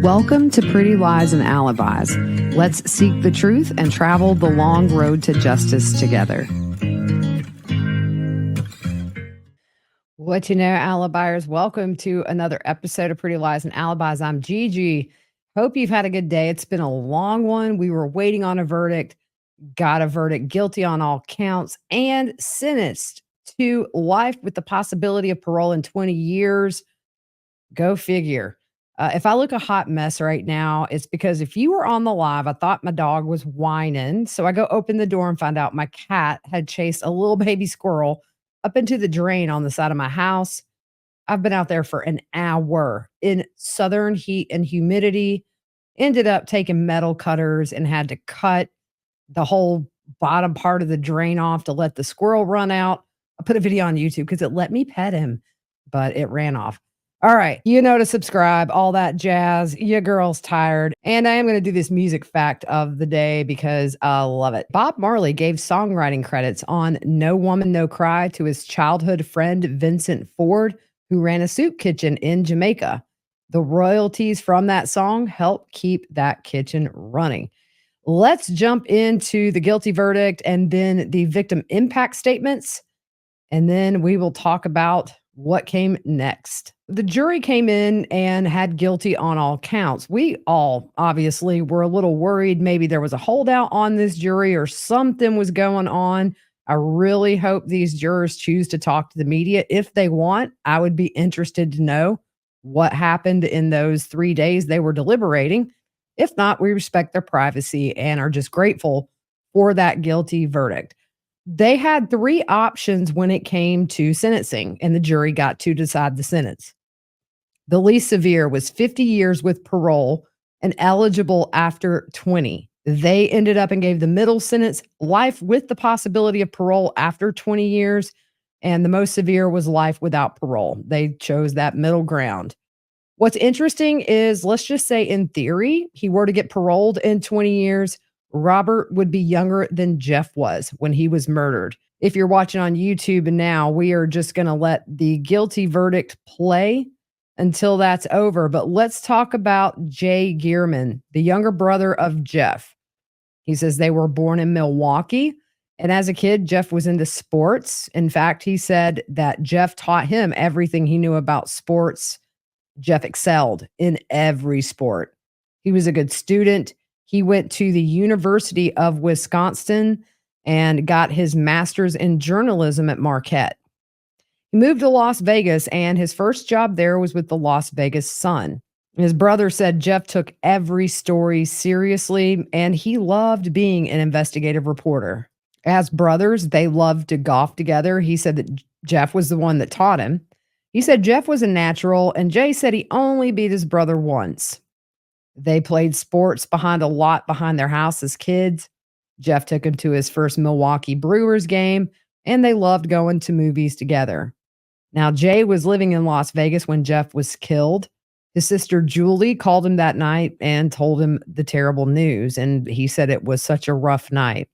Welcome to Pretty Lies and Alibis. Let's seek the truth and travel the long road to justice together. What you know, Alibis, welcome to another episode of Pretty Lies and Alibis. I'm Gigi. Hope you've had a good day. It's been a long one. We were waiting on a verdict, got a verdict, guilty on all counts, and sentenced to life with the possibility of parole in 20 years. Go figure. If I look a hot mess right now, it's because if you were on the live, I thought my dog was whining. So I go open the door and find out my cat had chased a little baby squirrel up into the drain on the side of my house. I've been out there for an hour in southern heat and humidity, ended up taking metal cutters and had to cut the whole bottom part of the drain off to let the squirrel run out. I put a video on YouTube because it let me pet him, but it ran off. All right, you know to subscribe, all that jazz. Your girl's tired. And I am going to do this music fact of the day because I love it. Bob Marley gave songwriting credits on No Woman, No Cry to his childhood friend, Vincent Ford, who ran a soup kitchen in Jamaica. The royalties from that song help keep that kitchen running. Let's jump into the guilty verdict and then the victim impact statements. And then we will talk about what came next. The jury came in and had guilty on all counts. We all obviously were a little worried. Maybe there was a holdout on this jury or something was going on. I really hope these jurors choose to talk to the media. If they want, I would be interested to know what happened in those 3 days they were deliberating. If not, we respect their privacy and are just grateful for that guilty verdict. They had three options when it came to sentencing, and the jury got to decide the sentence. The least severe was 50 years with parole and eligible after 20. They ended up and gave the middle sentence, life with the possibility of parole after 20 years, and the most severe was life without parole. They chose that middle ground. What's interesting is, let's just say in theory, he were to get paroled in 20 years, Robert would be younger than Jeff was when he was murdered. If you're watching on YouTube now, we are just going to let the guilty verdict play until that's over. But let's talk about Jay Gearman, the younger brother of Jeff. He says they were born in Milwaukee. And as a kid, Jeff was into sports. In fact, he said that Jeff taught him everything he knew about sports. Jeff excelled in every sport. He was a good student. He went to the University of Wisconsin and got his master's in journalism at Marquette. He moved to Las Vegas, and his first job there was with the Las Vegas Sun. His brother said Jeff took every story seriously, and he loved being an investigative reporter. As brothers, they loved to golf together. He said that Jeff was the one that taught him. He said Jeff was a natural, and Jay said he only beat his brother once. They played sports behind their house as kids. Jeff took him to his first Milwaukee Brewers game, and they loved going to movies together. Now, Jay was living in Las Vegas when Jeff was killed. His sister Julie called him that night and told him the terrible news, and he said it was such a rough night.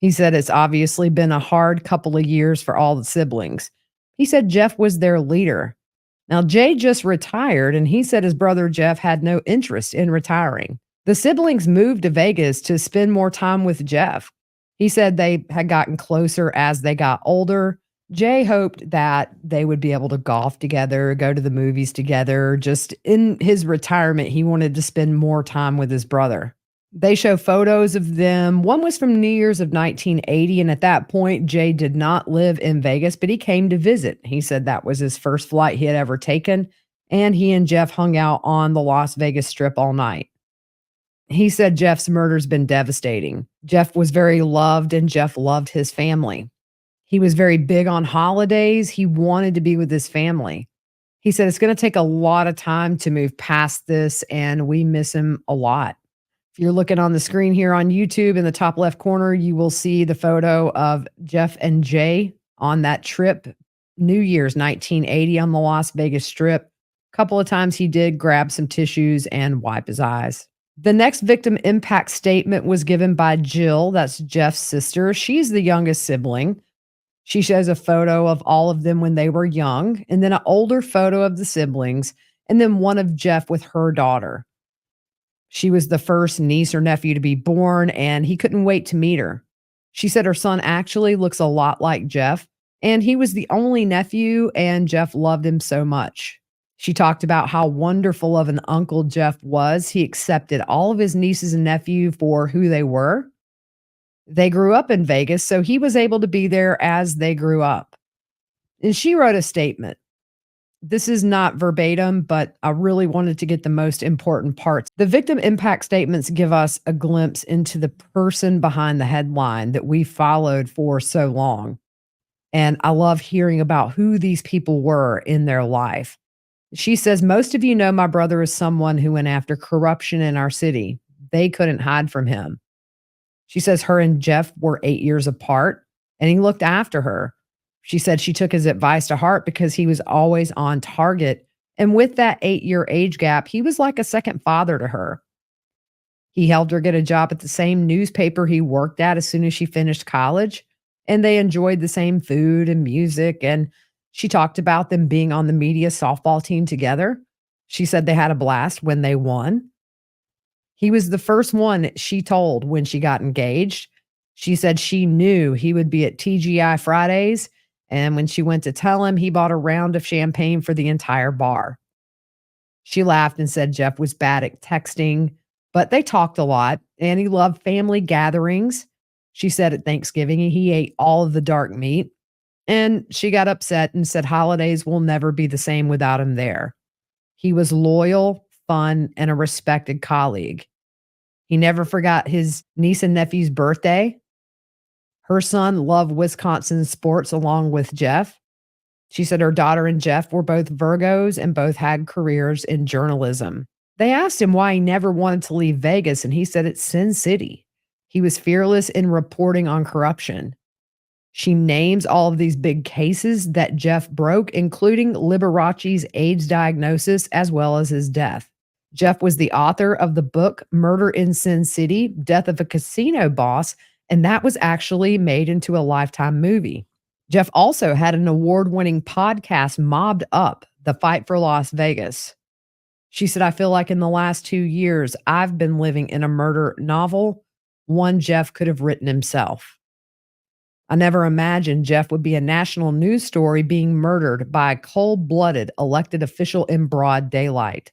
He said it's obviously been a hard couple of years for all the siblings. He said Jeff was their leader. Now, Jay just retired, and he said his brother Jeff had no interest in retiring. The siblings moved to Vegas to spend more time with Jeff. He said they had gotten closer as they got older. Jay hoped that they would be able to golf together, go to the movies together. Just in his retirement, he wanted to spend more time with his brother. They show photos of them. One was from New Year's of 1980, and at that point, Jay did not live in Vegas, but he came to visit. He said that was his first flight he had ever taken, and he and Jeff hung out on the Las Vegas Strip all night. He said Jeff's murder's been devastating. Jeff was very loved, and Jeff loved his family. He was very big on holidays. He wanted to be with his family. He said it's going to take a lot of time to move past this, and we miss him a lot. If you're looking on the screen here on YouTube in the top left corner, you will see the photo of Jeff and Jay on that trip, New Year's 1980 on the Las Vegas Strip. A couple of times he did grab some tissues and wipe his eyes. The next victim impact statement was given by Jill. That's Jeff's sister. She's the youngest sibling. She shows a photo of all of them when they were young, and then an older photo of the siblings. and then one of Jeff with her daughter. She was the first niece or nephew to be born, and he couldn't wait to meet her. She said her son actually looks a lot like Jeff, and he was the only nephew, and Jeff loved him so much. She talked about how wonderful of an uncle Jeff was. He accepted all of his nieces and nephew for who they were. They grew up in Vegas, so he was able to be there as they grew up. And she wrote a statement. This is not verbatim, but I really wanted to get the most important parts. The victim impact statements give us a glimpse into the person behind the headline that we followed for so long. And I love hearing about who these people were in their life. She says, most of you know my brother is someone who went after corruption in our city. They couldn't hide from him. She says her and Jeff were 8 years apart, and he looked after her. She said she took his advice to heart because he was always on target. And with that 8 year age gap, he was like a second father to her. He helped her get a job at the same newspaper he worked at as soon as she finished college. And they enjoyed the same food and music. And she talked about them being on the media softball team together. She said they had a blast when they won. He was the first one she told when she got engaged. She said she knew he would be at TGI Fridays. And when she went to tell him, he bought a round of champagne for the entire bar. She laughed and said Jeff was bad at texting, but they talked a lot and he loved family gatherings. She said at Thanksgiving, he ate all of the dark meat. And she got upset and said holidays will never be the same without him there. He was loyal, fun, and a respected colleague. He never forgot his niece and nephew's birthday. Her son loved Wisconsin sports along with Jeff. She said her daughter and Jeff were both Virgos and both had careers in journalism. They asked him why he never wanted to leave Vegas, and he said it's Sin City. He was fearless in reporting on corruption. She names all of these big cases that Jeff broke, including Liberace's AIDS diagnosis as well as his death. Jeff was the author of the book Murder in Sin City, Death of a Casino Boss, and that was actually made into a Lifetime movie. Jeff also had an award-winning podcast, Mobbed Up, The Fight for Las Vegas. She said, I feel like in the last 2 years, I've been living in a murder novel, one Jeff could have written himself. I never imagined Jeff would be a national news story being murdered by a cold-blooded elected official in broad daylight.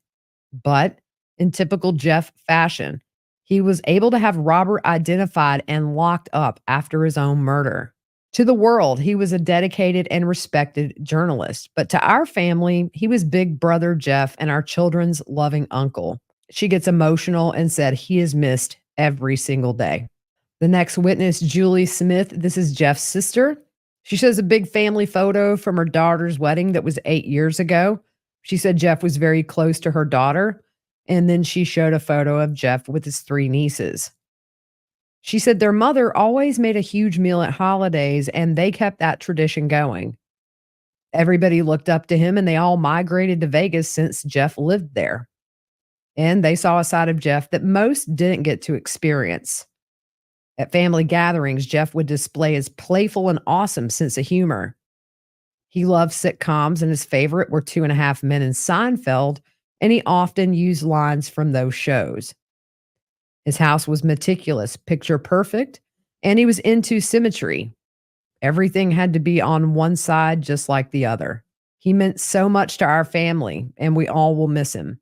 But in typical Jeff fashion, he was able to have Robert identified and locked up after his own murder. To the world, he was a dedicated and respected journalist. But to our family, he was Big Brother Jeff and our children's loving uncle. She gets emotional and said he is missed every single day. The next witness, Julie Smith, this is Jeff's sister. She shows a big family photo from her daughter's wedding that was 8 years ago. She said Jeff was very close to her daughter. And then she showed a photo of Jeff with his 3 nieces. She said their mother always made a huge meal at holidays, and they kept that tradition going. Everybody looked up to him, and they all migrated to Vegas since Jeff lived there. And they saw a side of Jeff that most didn't get to experience. At family gatherings, Jeff would display his playful and awesome sense of humor. He loved sitcoms, and his favorite were 2.5 Men and Seinfeld, and he often used lines from those shows. His house was meticulous, picture perfect, and he was into symmetry. Everything had to be on one side just like the other. He meant so much to our family, and we all will miss him.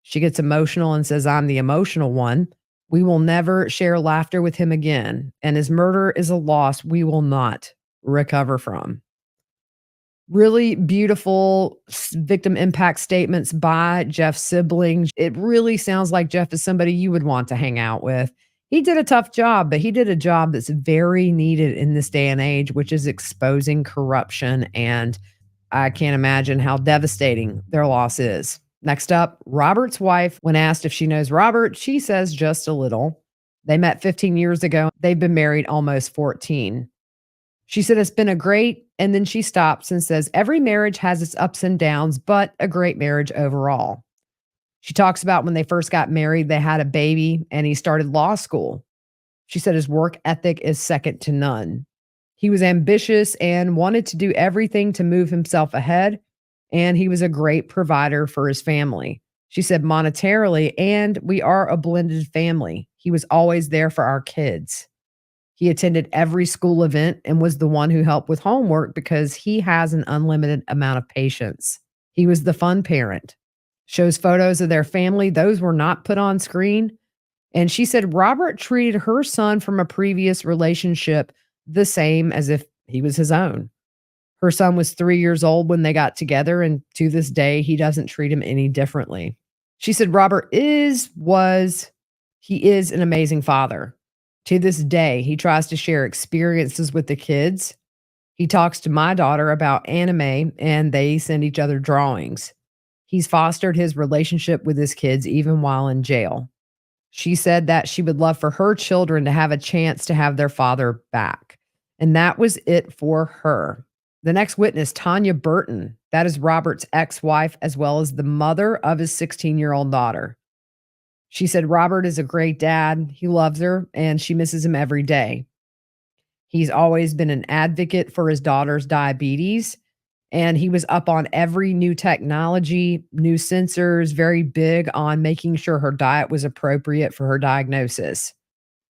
She gets emotional and says, I'm the emotional one. We will never share laughter with him again, and his murder is a loss we will not recover from. Really beautiful victim impact statements by Jeff's siblings. It really sounds like Jeff is somebody you would want to hang out with. He did a tough job, but he did a job that's very needed in this day and age, which is exposing corruption. And I can't imagine how devastating their loss is. Next up, Robert's wife. When asked if she knows Robert, she says just a little. They met 15 years ago. They've been married almost 14. She said it's been a great, and then she stops and says, every marriage has its ups and downs, but a great marriage overall. She talks about when they first got married, they had a baby and he started law school. She said his work ethic is second to none. He was ambitious and wanted to do everything to move himself ahead, and he was a great provider for his family. She said, monetarily, and we are a blended family. He was always there for our kids. He attended every school event and was the one who helped with homework because he has an unlimited amount of patience. He was the fun parent. Shows photos of their family. Those were not put on screen. And she said Robert treated her son from a previous relationship the same as if he was his own. Her son was 3 years old when they got together, and to this day, he doesn't treat him any differently. She said he is an amazing father. To this day, he tries to share experiences with the kids. He talks to my daughter about anime, and they send each other drawings. He's fostered his relationship with his kids even while in jail. She said that she would love for her children to have a chance to have their father back. And that was it for her. The next witness, Tanya Burton, that is Robert's ex wife, as well as the mother of his 16-year-old daughter. She said Robert is a great dad. He loves her and she misses him every day. He's always been an advocate for his daughter's diabetes, and he was up on every new technology, new sensors, very big on making sure her diet was appropriate for her diagnosis.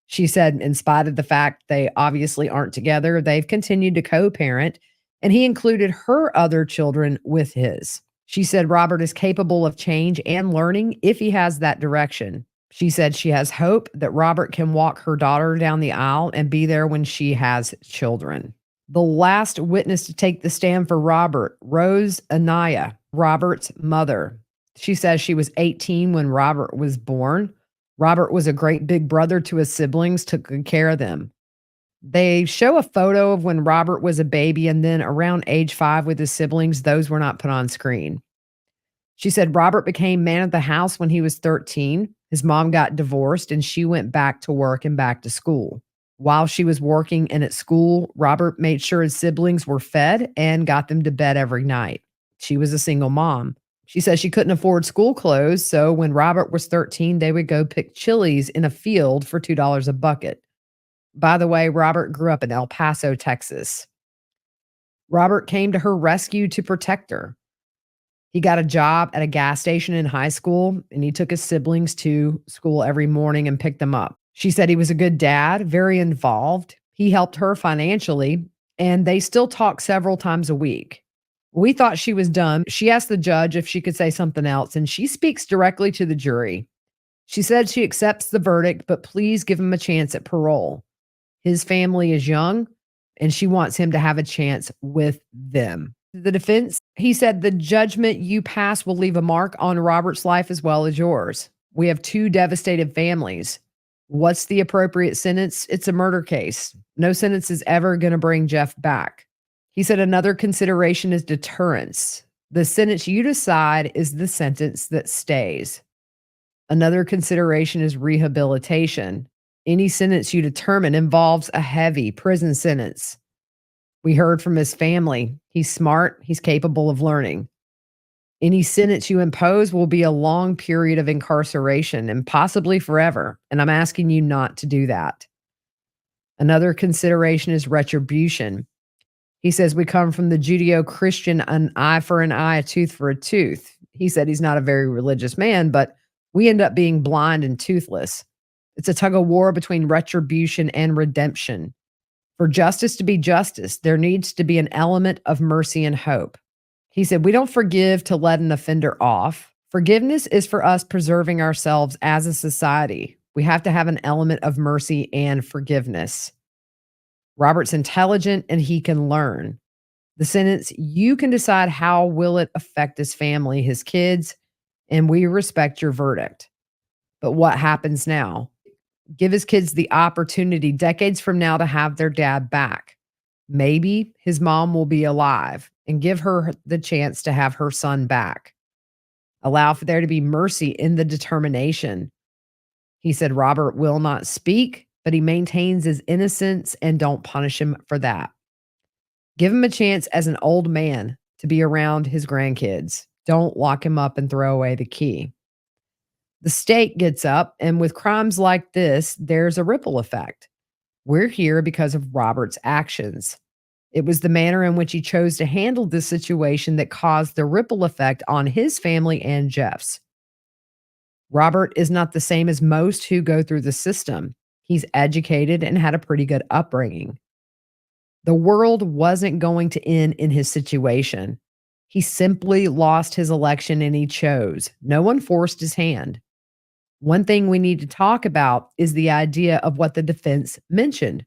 She said, in spite of the fact they obviously aren't together, they've continued to co parent, and he included her other children with his. She said Robert is capable of change and learning if he has that direction. She said she has hope that Robert can walk her daughter down the aisle and be there when she has children. The last witness to take the stand for Robert, Rose Anaya, Robert's mother. She says she was 18 when Robert was born. Robert was a great big brother to his siblings, took good care of them. They show a photo of when Robert was a baby and then around age 5 with his siblings. Those were not put on screen. She said Robert became man of the house when he was 13. His mom got divorced and she went back to work and back to school. While she was working and at school, Robert made sure his siblings were fed and got them to bed every night. She was a single mom. She says she couldn't afford school clothes, so when Robert was 13, they would go pick chilies in a field for $2 a bucket. By the way, Robert grew up in El Paso, Texas. Robert came to her rescue to protect her. He got a job at a gas station in high school, and he took his siblings to school every morning and picked them up. She said he was a good dad, very involved. He helped her financially, and they still talk several times a week. We thought she was done. She asked the judge if she could say something else, and she speaks directly to the jury. She said she accepts the verdict, but please give him a chance at parole. His family is young, and she wants him to have a chance with them. The defense, he said, the judgment you pass will leave a mark on Robert's life as well as yours. We have 2 devastated families. What's the appropriate sentence? It's a murder case. No sentence is ever going to bring Jeff back. He said another consideration is deterrence. The sentence you decide is the sentence that stays. Another consideration is rehabilitation. Any sentence you determine involves a heavy prison sentence. We heard from his family. He's smart. He's capable of learning. Any sentence you impose will be a long period of incarceration and possibly forever. And I'm asking you not to do that. Another consideration is retribution. He says we come from the Judeo-Christian an eye for an eye, a tooth for a tooth. He said he's not a very religious man, but we end up being blind and toothless. It's a tug of war between retribution and redemption. For justice to be justice, there needs to be an element of mercy and hope. He said, we don't forgive to let an offender off. Forgiveness is for us preserving ourselves as a society. We have to have an element of mercy and forgiveness. Robert's intelligent and he can learn. The sentence, you can decide how will it affect his family, his kids, and we respect your verdict. But what happens now? Give his kids the opportunity decades from now to have their dad back. Maybe his mom will be alive and give her the chance to have her son back. Allow for there to be mercy in the determination. He said Robert will not speak, but he maintains his innocence and don't punish him for that. Give him a chance as an old man to be around his grandkids. Don't lock him up and throw away the key. The state gets up, and with crimes like this, there's a ripple effect. We're here because of Robert's actions. It was the manner in which he chose to handle this situation that caused the ripple effect on his family and Jeff's. Robert is not the same as most who go through the system. He's educated and had a pretty good upbringing. The world wasn't going to end in his situation. He simply lost his election and he chose. No one forced his hand. One thing we need to talk about is the idea of what the defense mentioned: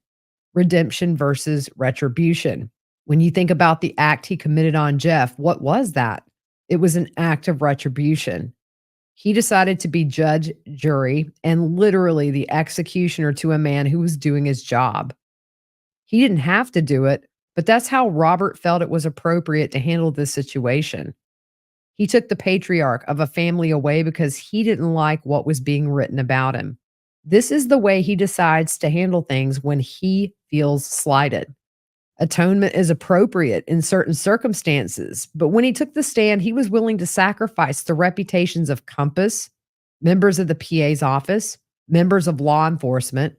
redemption versus retribution. When you think about the act he committed on Jeff, what was that? It was an act of retribution. He decided to be judge, jury, and literally the executioner to a man who was doing his job. He didn't have to do it, but that's how Robert felt it was appropriate to handle this situation. He took the patriarch of a family away because he didn't like what was being written about him. This is the way he decides to handle things when he feels slighted. Atonement is appropriate in certain circumstances, but when he took the stand, he was willing to sacrifice the reputations of Compass, members of the PA's office, members of law enforcement,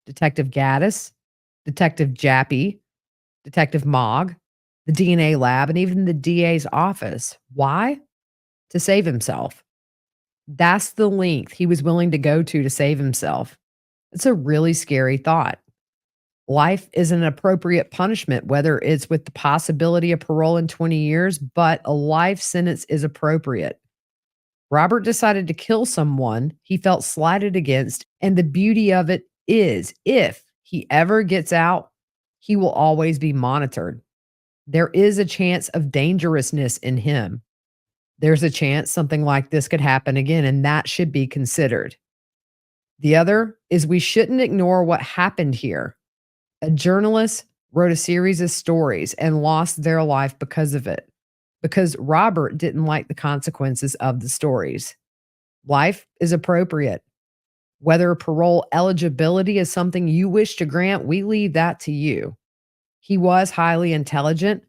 Detective Gaddis, Detective Jappy, Detective Mogg, the DNA lab, and even the DA's office. Why? To save himself. That's the length he was willing to go to save himself. It's a really scary thought. Life is an appropriate punishment, whether it's with the possibility of parole in 20 years, but a life sentence is appropriate. Robert decided to kill someone he felt slighted against, and the beauty of it is if he ever gets out, he will always be monitored. There is a chance of dangerousness in him. There's a chance something like this could happen again, and that should be considered. The other is we shouldn't ignore what happened here. A journalist wrote a series of stories and lost their life because of it, because Robert didn't like the consequences of the stories. Life is appropriate. Whether parole eligibility is something you wish to grant, we leave that to you. He was highly intelligent.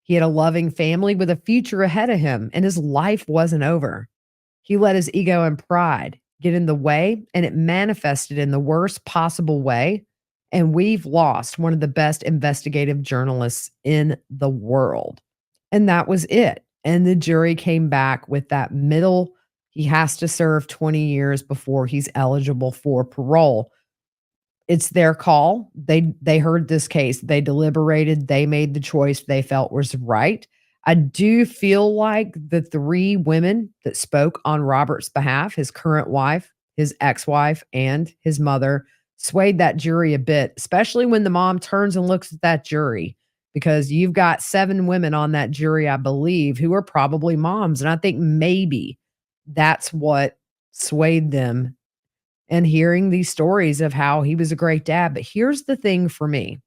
He had a loving family with a future ahead of him, and his life wasn't over. He let his ego and pride get in the way, and it manifested in the worst possible way. And we've lost one of the best investigative journalists in the world. And that was it. And the jury came back with that middle. He has to serve 20 years before he's eligible for parole. It's their call. They heard this case. They deliberated. They made the choice they felt was right. I do feel like the three women that spoke on Robert's behalf, his current wife, his ex-wife, and his mother, swayed that jury a bit, especially when the mom turns and looks at that jury, because you've got 7 women on that jury, I believe, who are probably moms. And I think maybe that's what swayed them, and hearing these stories of how he was a great dad. But here's the thing for me: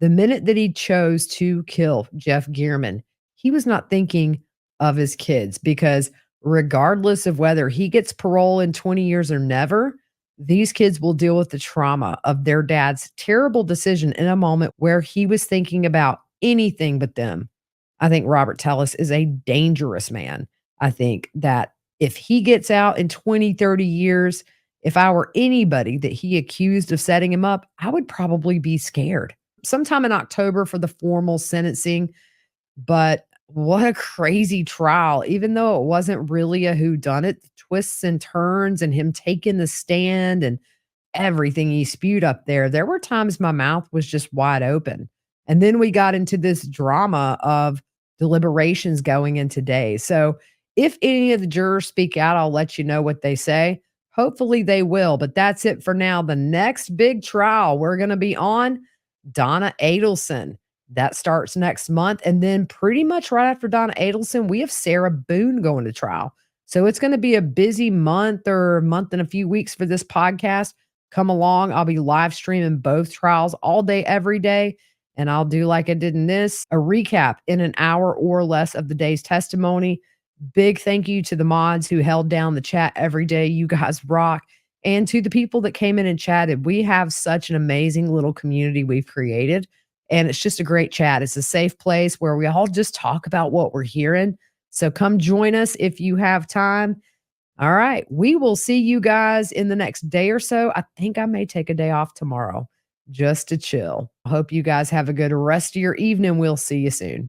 the minute that he chose to kill Jeff Gearman, he was not thinking of his kids, because regardless of whether he gets parole in 20 years or never, these kids will deal with the trauma of their dad's terrible decision in a moment where he was thinking about anything but them. I think Robert Tellis is a dangerous man. I think that if he gets out in 20, 30 years, if I were anybody that he accused of setting him up, I would probably be scared. Sometime in October for the formal sentencing, but what a crazy trial. Even though it wasn't really a whodunit, the twists and turns and him taking the stand and everything he spewed up there, there were times my mouth was just wide open. And then we got into this drama of deliberations going in today. So if any of the jurors speak out, I'll let you know what they say. Hopefully they will, but that's it for now. The next big trial we're going to be on, Donna Adelson. That starts next month. And then pretty much right after Donna Adelson, we have Sarah Boone going to trial. So it's going to be a busy month or month and a few weeks for this podcast. Come along. I'll be live streaming both trials all day, every day. And I'll do like I did in this, a recap in an hour or less of the day's testimony. Big thank you to the mods who held down the chat every day. You guys rock. And to the people that came in and chatted. We have such an amazing little community we've created. And it's just a great chat. It's a safe place where we all just talk about what we're hearing. So come join us if you have time. All right. We will see you guys in the next day or so. I think I may take a day off tomorrow just to chill. I hope you guys have a good rest of your evening. We'll see you soon.